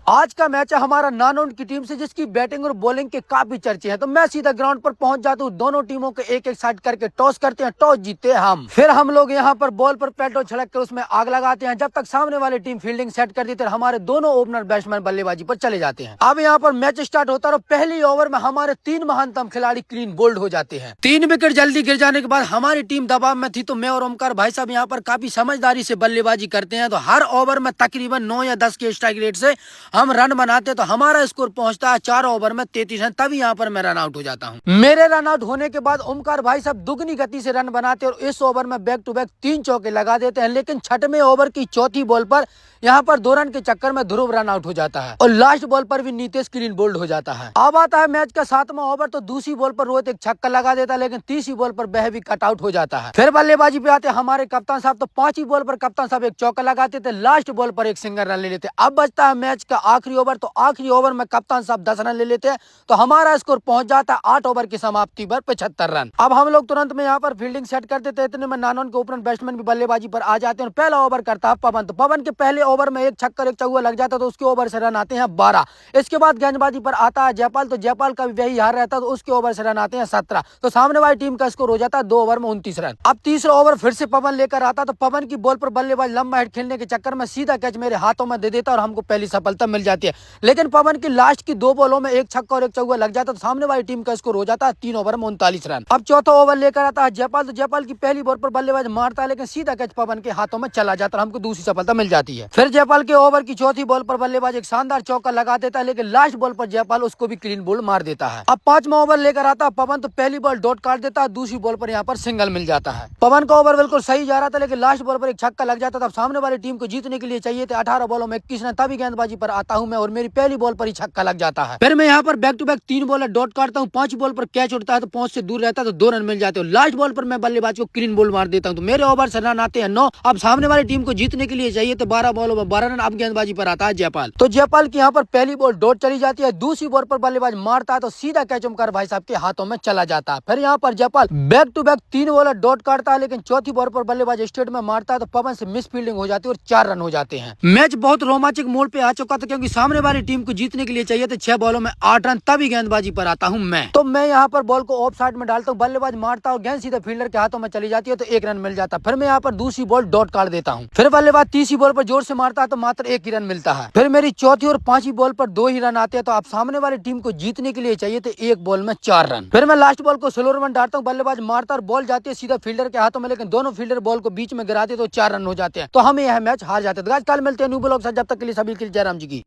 आज का मैच है हमारा नानौन की टीम से, जिसकी बैटिंग और बॉलिंग के काफी चर्चे हैं। तो मैं सीधा ग्राउंड पर पहुंच जाता हूं। दोनों टीमों के एक एक साइड करके टॉस करते हैं। टॉस जीते हम, फिर हम लोग यहां पर बॉल पर पेट्रोल छिड़क कर उसमें आग लगाते हैं। जब तक सामने वाली टीम फील्डिंग सेट कर देती है, हमारे दोनों ओपनर बैट्समैन बल्लेबाजी पर चले जाते हैं। अब यहाँ पर मैच स्टार्ट होता है और पहली ओवर में हमारे 3 महानतम खिलाड़ी क्लीन बोल्ड हो जाते हैं। 3 विकेट जल्दी गिर जाने के बाद हमारी टीम दबाव में थी, तो मैं और ओमकार भाई साहब यहाँ पर काफी समझदारी से बल्लेबाजी करते हैं। तो हर ओवर में तकरीबन 9 या 10 के स्ट्राइक रेट से हम रन बनाते हैं। तो हमारा स्कोर पहुंचता है 4 ओवर में 33 रन। तभी यहाँ पर मैं रन आउट हो जाता हूँ। मेरे रन आउट होने के बाद ओमकार भाई साहब दुगनी गति से रन बनाते हैं और इस ओवर में बैक टू बैक 3 चौके लगा देते हैं। लेकिन छठवें ओवर की चौथी बॉल पर यहाँ पर 2 रन के चक्कर में ध्रुव रन आउट हो जाता है और लास्ट बॉल पर भी नीतीश क्लीन बोल्ड हो जाता है। अब आता है मैच का 7वां ओवर। तो दूसरी बॉल पर रोहित एक छक्का लगा देता है, लेकिन तीसरी बॉल पर वह भी कट आउट हो जाता है। फिर बल्लेबाजी पे आते हैं हमारे कप्तान साहब। तो 5वीं बॉल पर कप्तान साहब एक चौका लगाते थे, लास्ट बॉल पर एक सिंगल रन ले लेते। अब बचता है मैच का आखिरी ओवर। तो आखिरी ओवर में कप्तान साहब 10 रन ले लेते हैं। तो हमारा स्कोर पहुंच जाता है 8 ओवर की समाप्ति पर 75 रन। अब हम लोग तुरंत में यहाँ पर फील्डिंग सेट कर देते हैं। इतने में नानौन के ओपनर बैट्समैन भी बल्लेबाजी पर आ जाते हैं। पहला ओवर करता है पवन। तो पवन के पहले ओवर में एक छक्का एक चौका लग जाता है, तो उसके ओवर से रन आते हैं 12। इसके बाद गेंदबाजी पर आता है जयपाल। तो जयपाल का भी वही हार रहता है, तो उसके ओवर से रन आते हैं 17। तो सामने वाली टीम का स्कोर हो जाता है 2 ओवर में 29 रन। अब तीसरा ओवर फिर से पवन लेकर आता। तो पवन की बॉल पर बल्लेबाज लंबा हेड खेलने के चक्कर में सीधा कैच मेरे हाथों में दे देता और हमको पहली सफलता मिल जाती है। लेकिन पवन की लास्ट की 2 बॉलों में एक छक्का और एक चौका लग जाता है, तो सामने वाली टीम का स्कोर हो जाता है 3 ओवर में 39 रन। अब चौथा ओवर लेकर आता है जयपाल। तो जयपाल की पहली बॉल पर बल्लेबाज मारता है, लेकिन सीधा कैच पवन के हाथों में चला जाता है और हमको दूसरी सफलता मिल जाती है। फिर जयपाल के ओवर की चौथी बॉल पर बल्लेबाज एक शानदार चौका लगा देता है, लेकिन लास्ट बॉल पर जयपाल उसको भी क्लीन बोल्ड मार देता है। अब 5वां ओवर लेकर आता है पवन। तो पहली बॉल डॉट काट देता है, दूसरी बॉल पर यहाँ पर सिंगल मिल जाता है। पवन का ओवर बिल्कुल सही जा रहा था, लेकिन लास्ट बॉल पर एक छक्का लग जाता था। सामने वाली टीम को जीतने के लिए चाहिए थे 18 बॉलों में 21 रन। तभी गेंदबाजी पर आता हूं मैं और मेरी पहली बॉल पर ही छक्का लग जाता है। फिर मैं यहाँ पर back to back 3 ball dot काटता हूँ। 5 बॉल पर कैच उड़ता है, तो पहुंच से दूर रहता है, तो 2 रन मिल जाते हैं। लास्ट बॉल पर मैं बल्लेबाज को क्लीन बोल्ड मार देता हूँ। तो मेरे ओवर से रन आते हैं 9। अब सामने वाली टीम को जीतने के लिए चाहिए तो 12 बॉलों में 12 रन। अब गेंदबाजी पर आता है जयपाल। तो जयपाल की यहाँ पर पहली बॉल डॉट चली जाती है, दूसरी बॉल पर बल्लेबाज मारता है, तो सीधा कैच ओमकार भाई साहब के हाथों में चला जाता है। फिर यहाँ पर Jaipal back to back 3 ball dot काटता है, लेकिन चौथी बॉल पर बल्लेबाज स्ट्रेट में मारता है, तो पवन से मिस फील्डिंग हो जाती है और 4 रन हो जाते हैं। मैच बहुत रोमांचक मोड़ पे आ चुका था, क्योंकि सामने वाली टीम को जीतने के लिए चाहिए थे 6 बॉलों में 8 रन। तभी गेंदबाजी पर आता हूँ मैं। तो मैं यहाँ पर बॉल को ऑफ साइड में डालता हूँ, बल्लेबाज मारता है और गेंद सीधे फील्डर के हाथों में चली जाती है, तो 1 रन मिल जाता है। फिर मैं यहाँ पर दूसरी बॉल डॉट काट देता हूँ। फिर बल्लेबाज तीसरी बॉल पर जोर से मारता है, तो मात्र 1 ही रन मिलता है। फिर मेरी चौथी और 5वीं बॉल पर 2 ही रन आते हैं। तो अब सामने वाली टीम को जीतने के लिए चाहिए थे 1 बॉल में 4 रन। फिर मैं लास्ट बॉल को स्लो रन डालता हूँ, बल्लेबाज मारता और बॉल जाती है सीधा फील्डर के हाथों में, लेकिन दोनों फील्डर बॉल को बीच में गिराते तो 4 रन हो जाते हैं। तो हम यह मैच हार जाते हैं। तो आज कल मिलते हैं न्यू ब्लॉग से। जब तक के लिए सभी के लिए जयराम जी की।